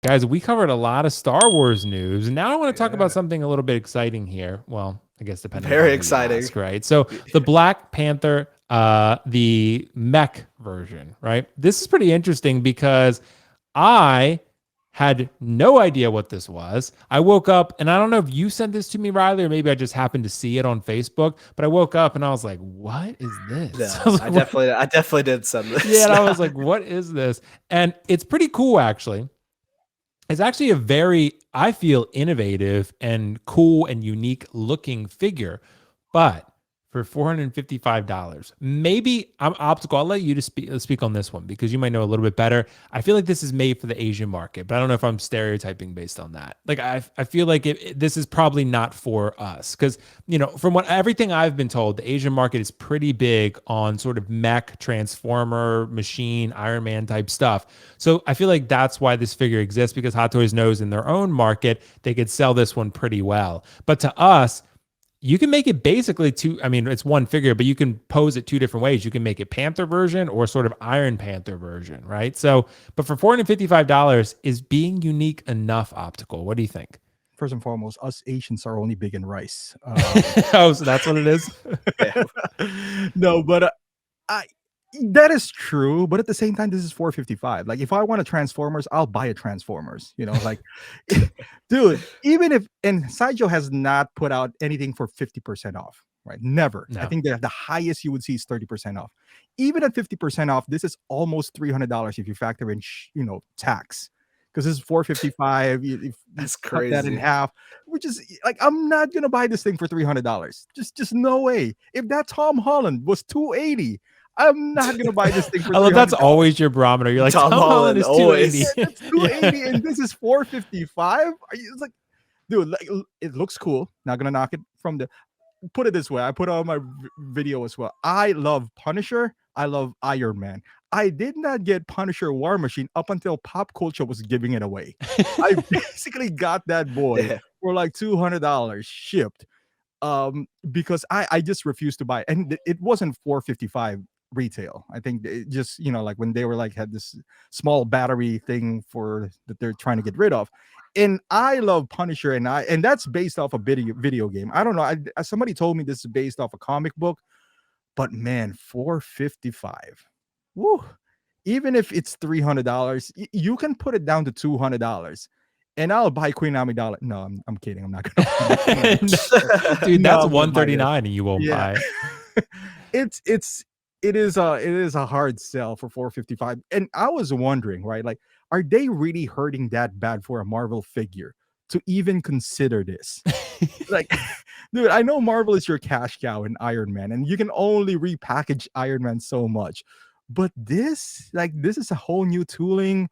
Guys, we covered a lot of Star Wars news. And now I want to talk about Yeah. something a little bit exciting here. Well, I guess depending upon Very who you exciting. ask, right? So the Black Panther, the mech version, right? This is pretty interesting because I had no idea what this was. I woke up and I don't know if you sent this to me, Riley, or maybe I just happened to see it on Facebook, but I woke up and I was like, what is this? I No, was like, what? I definitely did send Yeah, this. and I No. was like, what is this? And it's pretty cool, actually. It's actually a very, I feel, innovative and cool and unique looking figure. But for $455, maybe I'm optical. I'll let you to speak on this one because you might know a little bit better. I feel like this is made for the Asian market, but I don't know if I'm stereotyping based on that. Like I feel like this is probably not for us because from what everything I've been told, the Asian market is pretty big on sort of mech, transformer, machine, Iron Man type stuff. So I feel like that's why this figure exists because Hot Toys knows in their own market they could sell this one pretty well. But to us, you can make it basically two. I mean, it's one figure, but you can pose it two different ways. You can make it Panther version or sort of Iron Panther version, right? So, but for $455, is being unique enough optical? What do you think? First and foremost, us Asians are only big in rice. Oh, so that's what it is? Yeah. No, but I that is true. But at the same time, this is 455. Like, if I want a Transformers, I'll buy a Transformers. Like, dude. Even if and Sideshow has not put out anything for 50% off. Right? Never. I No. think that the highest you would see is 30% off. Even at 50% off, this is almost $300 if you factor in tax. Because this is 455. If That's cut that in crazy. half, which is like, I'm not gonna buy this thing for $300. Just no way. If that Tom Holland was 280, I'm not gonna buy this thing for I love that's $300. always your barometer. You're like, Tom Tom Holland Holland, is always. 280. That's 280, and this is 455. It's like, dude, like, it looks cool. Not gonna knock it from the. Put it this way, I put on my video as well. I love Punisher. I love Iron Man. I did not get Punisher War Machine up until pop culture was giving it away. I basically got that boy Yeah. for like $200 shipped. Because I just refused to buy it. And it wasn't 455 retail. I think it just, like when they were like had this small battery thing for that they're trying to get rid of. And I love Punisher, and that's based off a video game. I don't know. Somebody told me this is based off a comic book, but man, 455. Woo. Even if it's $300, you can put it down to $200. And I'll buy Queen Amidala. No, I'm kidding. I'm not gonna. Dude, No, that's I'm gonna buy this. 139 and you won't Yeah. buy. It is a hard sell for 455. And I was wondering, right? Like, are they really hurting that bad for a Marvel figure to even consider this? Like, dude, I know Marvel is your cash cow in Iron Man, and you can only repackage Iron Man so much. But this is a whole new tooling.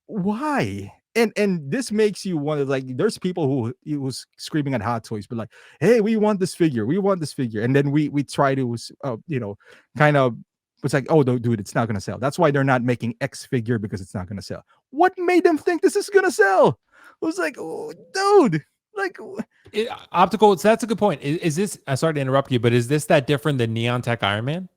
Why? And this makes you wonder. Like, there's people who was screaming at Hot Toys, but like, hey, we want this figure, and then we try to kind of. It's like, oh no, dude, it's not gonna sell. That's why they're not making X figure, because it's not gonna sell. What made them think this is gonna sell? I was like, oh, dude, like, Optical, so that's a good point. Is this, I sorry to interrupt you, but is this that different than Neon Tech Iron Man?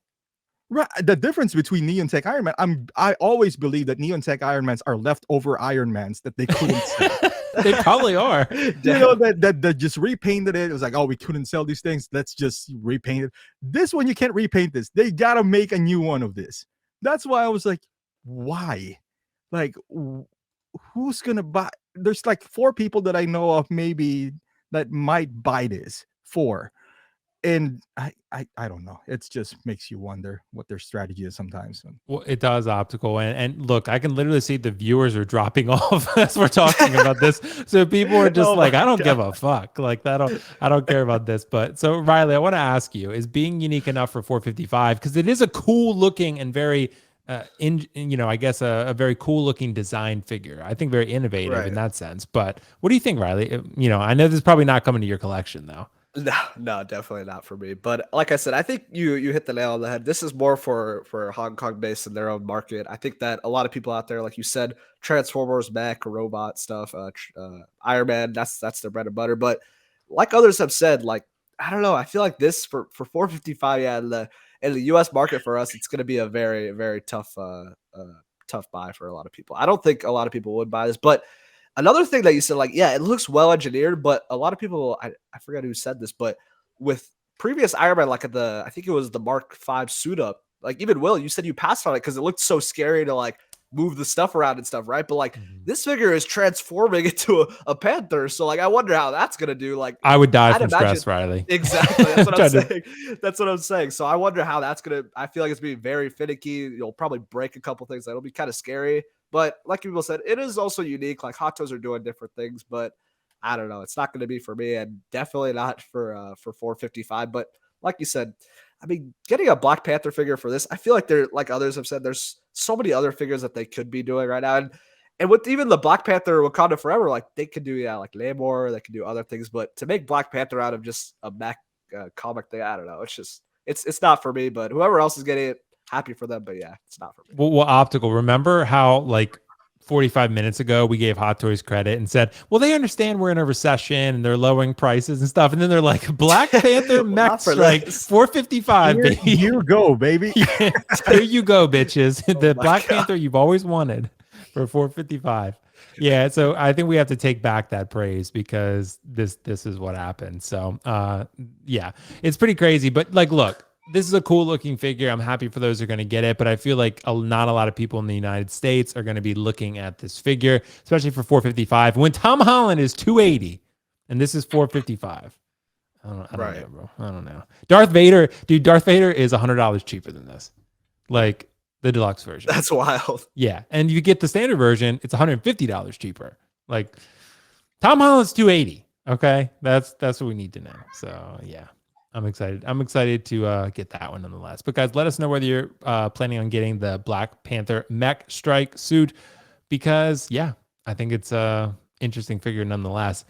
right, the difference between Neon Tech Iron Man, I always believe that Neon Tech Iron Mans are leftover Iron Mans that they couldn't sell. They probably are. That just repainted it. It was like, oh, we couldn't sell these things. Let's just repaint it. This one, you can't repaint this. They gotta make a new one of this. That's why I was like, why? Like, who's gonna buy? There's like 4 people that I know of, maybe, that might buy this. 4. And I don't know. It just makes you wonder what their strategy is sometimes. Well, it does, Optical. And look, I can literally see the viewers are dropping off as we're talking about this. So people are just like, I don't give a fuck. Like, I don't care about this. But so, Riley, I want to ask you, is being unique enough for 455? Because it is a cool looking and very I guess a very cool looking design figure. I think very innovative in that sense. But what do you think, Riley? I know this is probably not coming to your collection though. No, definitely not for me. But like I said, I think you hit the nail on the head. This is more for Hong Kong based in their own market. I think that a lot of people out there, like you said, Transformers, mech, robot stuff, Iron Man, that's their bread and butter. But like others have said, like, I don't know, I feel like this for 455, yeah, in the US market for us, it's going to be a very, very tough tough buy for a lot of people. I don't think a lot of people would buy this, but another thing that you said, like, yeah, it looks well engineered, but a lot of people, I forget who said this, but with previous Iron Man, like I think it was the Mark V suit up, like even Will, you said you passed on it because it looked so scary to like move the stuff around and stuff, right? But like this figure is transforming into a panther, so like I wonder how that's gonna do. Like I would die I'd from imagine, stress, Riley. exactly. That's what I'm Trying to- saying. That's what I'm saying. So I wonder how that's gonna. I feel like it's being very finicky. You'll probably break a couple things. That'll be kind of scary. But like people said, it is also unique. Like Hot Toys are doing different things, but I don't know. It's not going to be for me, and definitely not for 455. But like you said, I mean, getting a Black Panther figure for this, I feel like there, like others have said, there's so many other figures that they could be doing right now, and with even the Black Panther Wakanda Forever, like they could do like Namor, they could do other things, but to make Black Panther out of just a mech comic thing, I don't know. It's just it's not for me. But whoever else is getting it, happy for them. But yeah, it's not for me. Well, Optical, remember how like 45 minutes ago we gave Hot Toys credit and said, well, they understand we're in a recession and they're lowering prices and stuff, and then they're like, Black Panther Mech-Strike 455, Here baby. you go, baby. Yeah, here you go, bitches. The Black God. Panther you've always wanted for 455. Yeah, so I think we have to take back that praise because this is what happened. So yeah, it's pretty crazy. But like, look, this is a cool looking figure. I'm happy for those who are going to get it, but I feel like not a lot of people in the United States are going to be looking at this figure, especially for 455 when Tom Holland is 280 and this is 455. I don't know, bro. I don't know. Darth Vader is $100 cheaper than this. Like the deluxe version. That's wild. Yeah. And you get the standard version, it's $150 cheaper. Like Tom Holland's 280. Okay. That's what we need to know. So yeah. I'm excited. I'm excited to get that one nonetheless. But guys, let us know whether you're planning on getting the Black Panther Mech-Strike suit because yeah, I think it's a interesting figure nonetheless.